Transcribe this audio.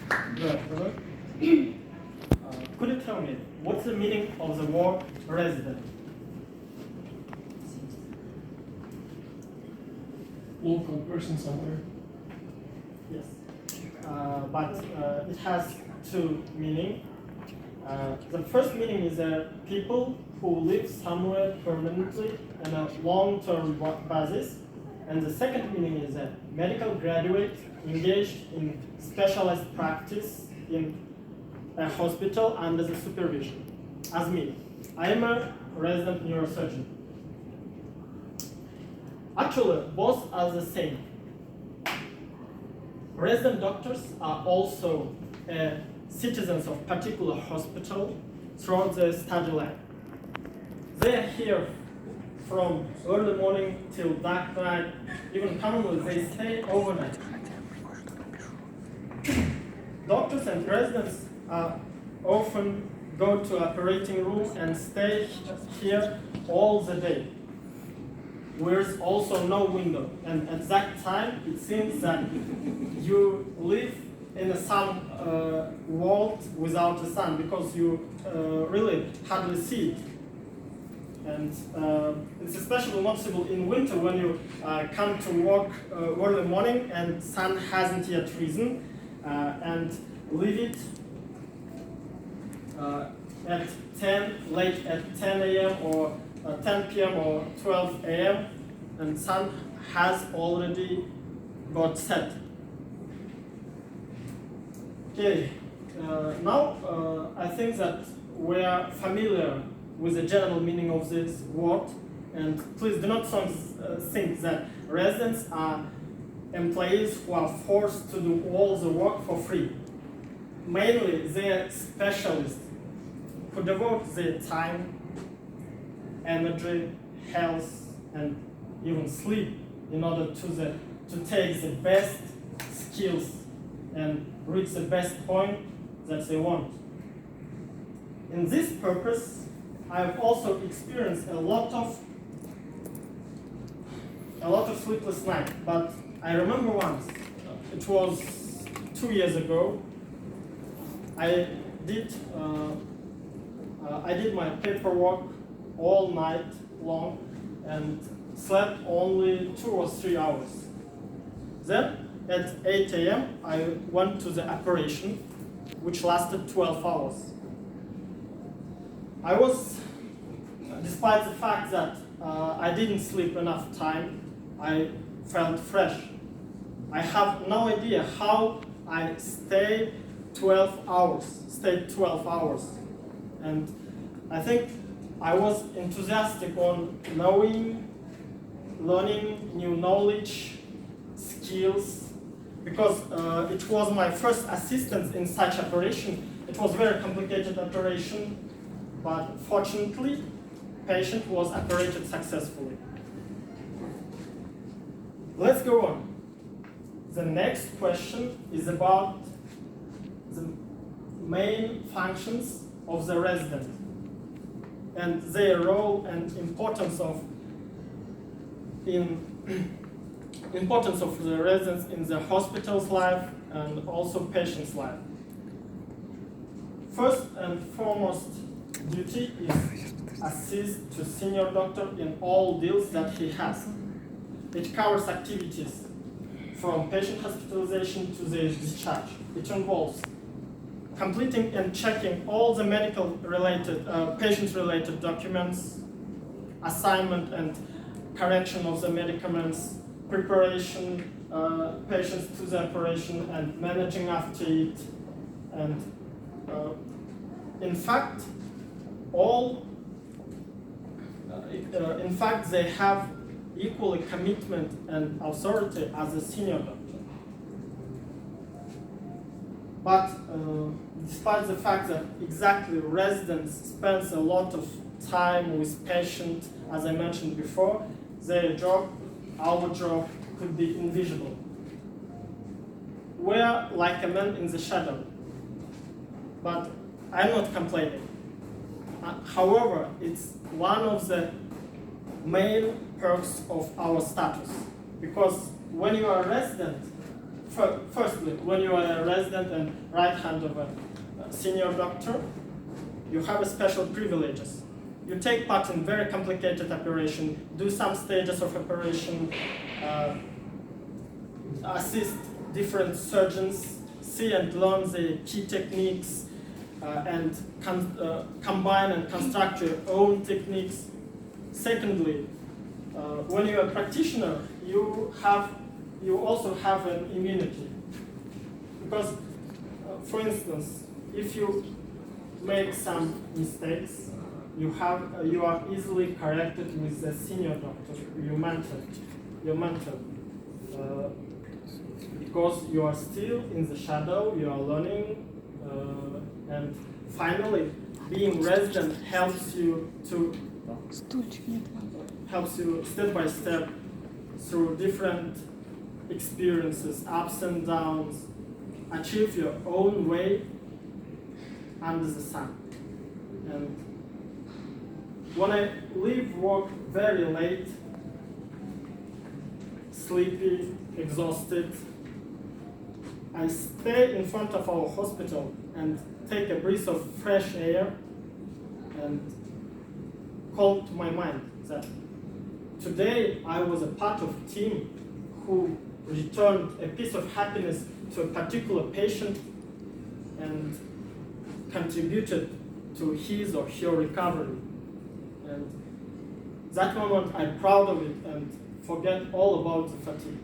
Good. Could you tell me what's the meaning of the word resident? Local person somewhere. Yes. But it has two meanings. The first meaning is people who live somewhere permanently on a long-term basis. And the second meaning is a medical graduate engaged in specialized practice in a hospital under the supervision. As me, I am a resident neurosurgeon. Actually, both are the same. Resident doctors are also citizens of particular hospital throughout the study life. They are here from early morning till dark night. Even commonly, they stay overnight. Doctors and residents often go to operating room and stay here all the day. There's also no window, and at that time it seems that you live in some world without the sun, because you really hardly see it. And it's especially noticeable in winter when you come to work early morning and sun hasn't yet risen, and leave it at 10, late at 10 a.m. or 10 p.m. or 12 a.m. and sun has already got set. Okay, now I think that we are familiar with the general meaning of this word, and please do not think that residents are employees who are forced to do all the work for free. Mainly, they are specialists who devote their time, energy, health, and even sleep in order to take the best skills and reach the best point that they want. In this purpose, I've also experienced a lot of sleepless nights, but I remember once, it was 2 years ago, I did my paperwork all night long and slept only 2 or 3 hours. Then at 8 a.m. I went to the operation, which lasted 12 hours. I was, despite the fact that I didn't sleep enough time, I felt fresh. I have no idea how I stayed 12 hours. And I think I was enthusiastic on learning new knowledge, skills, because it was my first assistance in such operation. It was a very complicated operation, but fortunately, patient was operated successfully. Let's go on. The next question is about the main functions of the resident and their role and importance of the residents in the hospital's life and also patient's life. First and foremost duty is assist to senior doctor in all deals that he has. It covers activities from patient hospitalization to their discharge. It involves completing and checking all the patient-related documents, assignment and correction of the medicaments, preparation patients to the operation, and managing after it. And in fact, they have equally commitment and authority as a senior doctor. But despite the fact that exactly residents spend a lot of time with patients, as I mentioned before, their job, our job, could be invisible. We're like a man in the shadow, but I'm not complaining. However, it's one of the main perks of our status, because when you are a resident, firstly, when you are a resident and right hand of a senior doctor, you have a special privileges. You take part in very complicated operation, do some stages of operation, assist different surgeons, see and learn the key techniques, and combine and construct your own techniques. Secondly, when you're a practitioner, you also have an immunity. Because, for instance, if you make some mistakes, you are easily corrected with the senior doctor, your mentor. Because you are still in the shadow, you are learning, and finally, being resident helps you step by step through different experiences, ups and downs, achieve your own way under the sun. And when I leave work very late, sleepy, exhausted, I stay in front of our hospital and take a breath of fresh air and call to my mind that today I was a part of a team who returned a piece of happiness to a particular patient and contributed to his or her recovery. And that moment I'm proud of it and forget all about the fatigue.